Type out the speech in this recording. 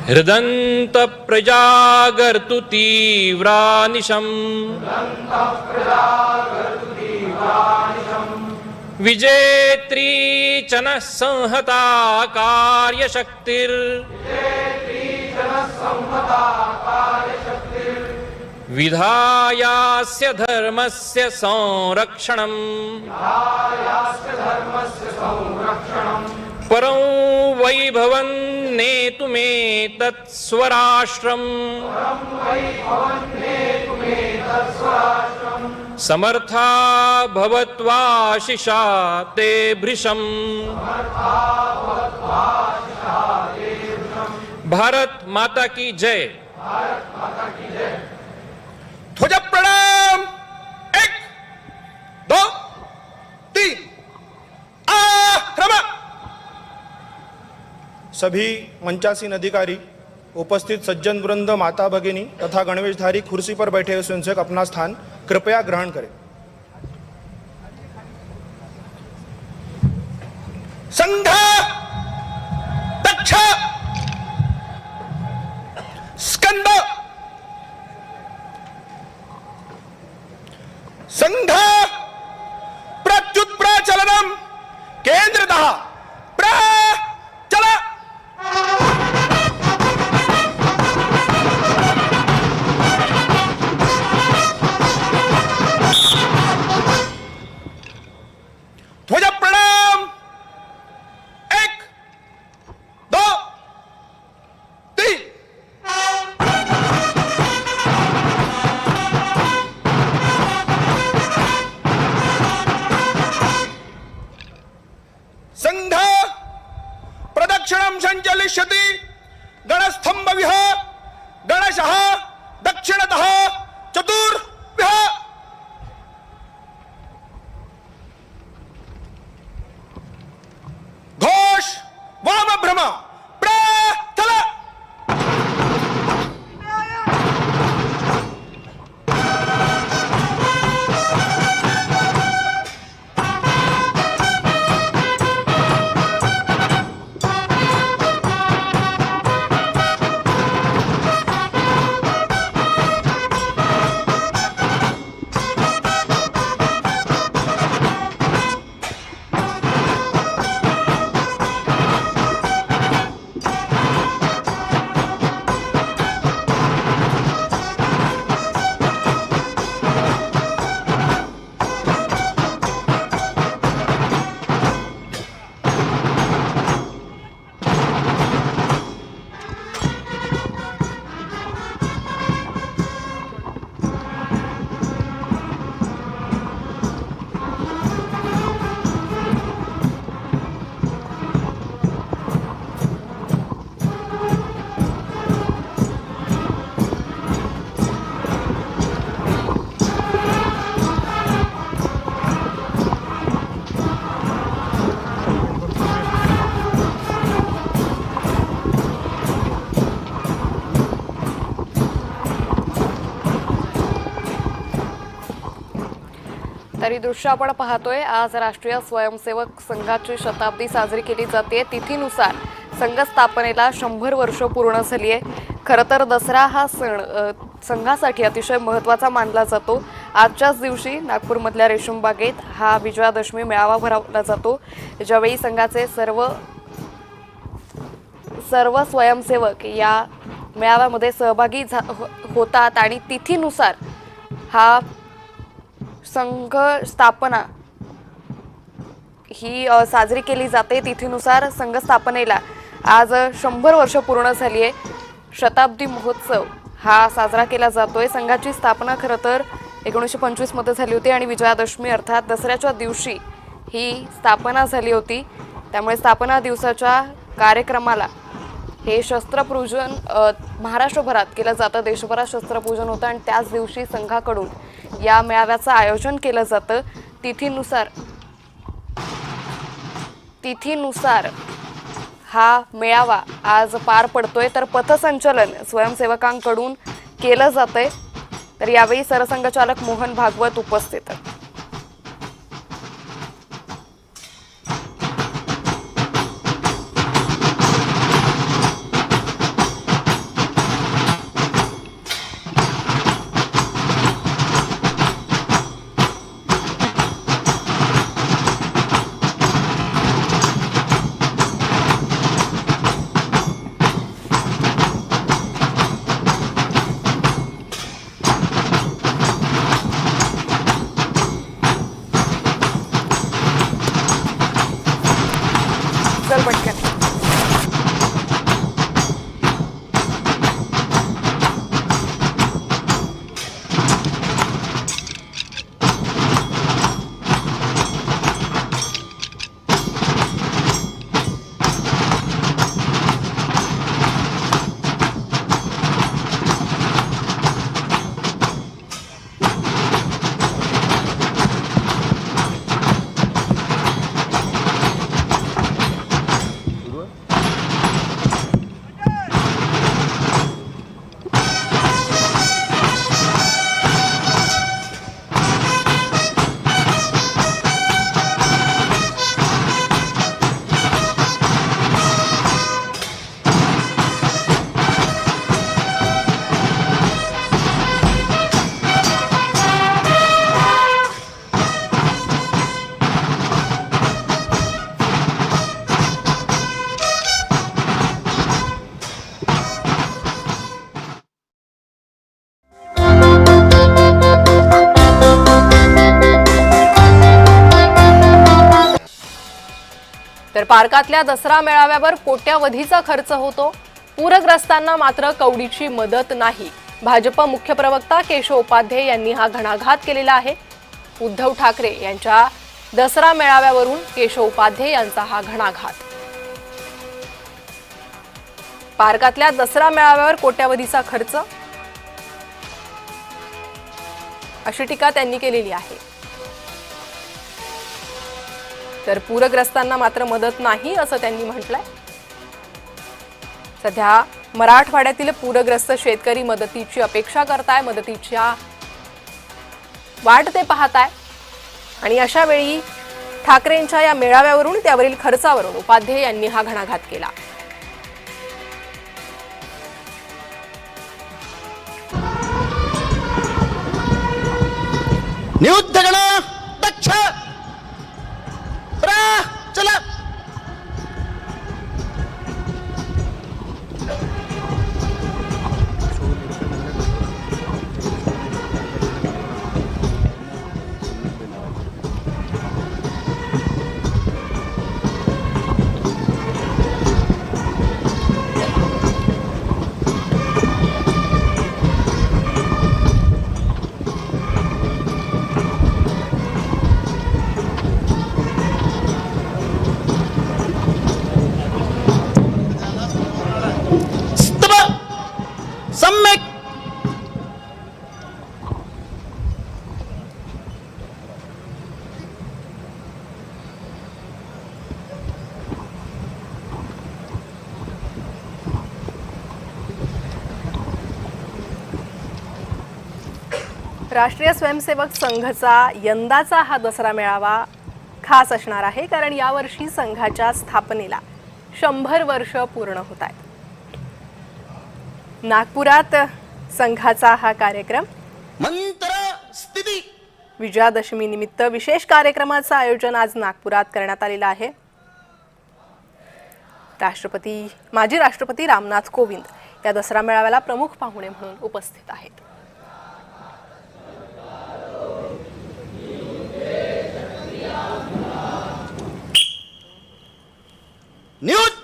हृदंत प्रजागर्तु तीव्रानिशम् विजेत्री च नः संहता कार्यशक्तिर् विधायास्य धर्मस्य संरक्षणम् परं वैभवं नेतुमेतत् स्वराष्ट्रम् समर्था भवत्वाशिषा ते भृशम्। भारत माता की जय। ध्वज प्रणाम। 1 2 3 आक्रमण। सभी मंचासीन अधिकारी, उपस्थित सज्जन वृंद, माता भगिनी तथा गणवेशधारी कुर्सी पर बैठे हुए स्वयंसेवक अपना स्थान कृपया ग्रहण करें। संघ दक्ष स्कंद संघ प्रत्युत प्रचलनम केंद्रतः प्रचल। ध्वज प्रणाम। 1 2 3 संघ प्रदक्षिणं संचलिष्यति। गणस्तंभविः गणशः दक्षिणतः चतुर्भ्यः। घोष वामभ्रम प्रचल। तरी दृश्य आपण पाहतोय। आज राष्ट्रीय स्वयंसेवक संघाची शताब्दी साजरी केली जाते। तिथीनुसार संघ स्थापनेला 100 वर्ष पूर्ण झाली आहे। खरं तर दसरा हा सण संघासाठी अतिशय महत्त्वाचा मानला जातो। आजच्याच दिवशी नागपूरमधल्या रेशीमबागेत हा विजयादशमी मेळावा भरवला जातो, ज्यावेळी संघाचे सर्व स्वयंसेवक या मेळाव्यामध्ये सहभागी होतात आणि तिथीनुसार हा संघ स्थापना ही साजरी केली जाते। तिथीनुसार संघ स्थापनेला आज 100 वर्ष पूर्ण झाली आहे। शताब्दी महोत्सव हा साजरा केला जातोय। संघाची स्थापना खरं तर 1925 मध्ये झाली होती आणि विजयादशमी अर्थात दसऱ्याच्या दिवशी ही स्थापना झाली होती। त्यामुळे स्थापना दिवसाच्या कार्यक्रमाला हे शस्त्रपूजन महाराष्ट्रभरात केलं जातं। देशभरात शस्त्रपूजन होतं आणि त्याच दिवशी संघाकडून या मेळाव्याचं आयोजन केलं जातं। तिथीनुसार हा मेळावा आज पार पडतोय। तर पथसंचलन स्वयंसेवकांकडून केलं जातंय। तर यावेळी सरसंघचालक मोहन भागवत उपस्थित आहेत। चल पटकन. तर पार्कातल्या दसरा मेळाव्यावर कोट्यावधीचा खर्च होतो. पूरग्रस्तांना मात्र कवडीची मदत नाही. भाजप मुख्य प्रवक्ता केशव उपाध्ये यांनी हा घणाघात केलेला आहे. उद्धव ठाकरे यांच्या दसरा मेळाव्यावरून केशव उपाध्ये यांचा हा घणाघात. पार्कातल्या दसरा मेळाव्यावर कोट्यावधीचा खर्च अशी टीका त्यांनी केलेली आहे. तर पूरग्रस्तांना मात्र मदत नाही असं त्यांनी म्हटलंय. सध्या मराठवाड्यातील पूरग्रस्त शेतकरी मदतीची अपेक्षा करताय, मदतीच्या वाट ते पाहताय. आणि अशा वेळी ठाकरेंच्या या मेळाव्यावरून त्यावरील खर्चावरून उपाध्ये यांनी हा घणाघात केला. नियुद्धगण दक्ष चला. सम्यक राष्ट्रीय स्वयंसेवक संघाचा यंदाचा हा दसरा मेळावा खास असणार आहे, कारण यावर्षी संघाच्या स्थापनेला 100 वर्ष पूर्ण होत आहेत. नागपुरात संघाचा हा कार्यक्रम मंत्र स्थिती विजयादशमी निमित्त विशेष कार्यक्रमाचं आयोजन आज नागपुरात करण्यात आलेलं आहे. माजी राष्ट्रपती रामनाथ कोविंद या दसरा मेळाव्याला प्रमुख पाहुणे म्हणून उपस्थित आहेत. नियुद्ध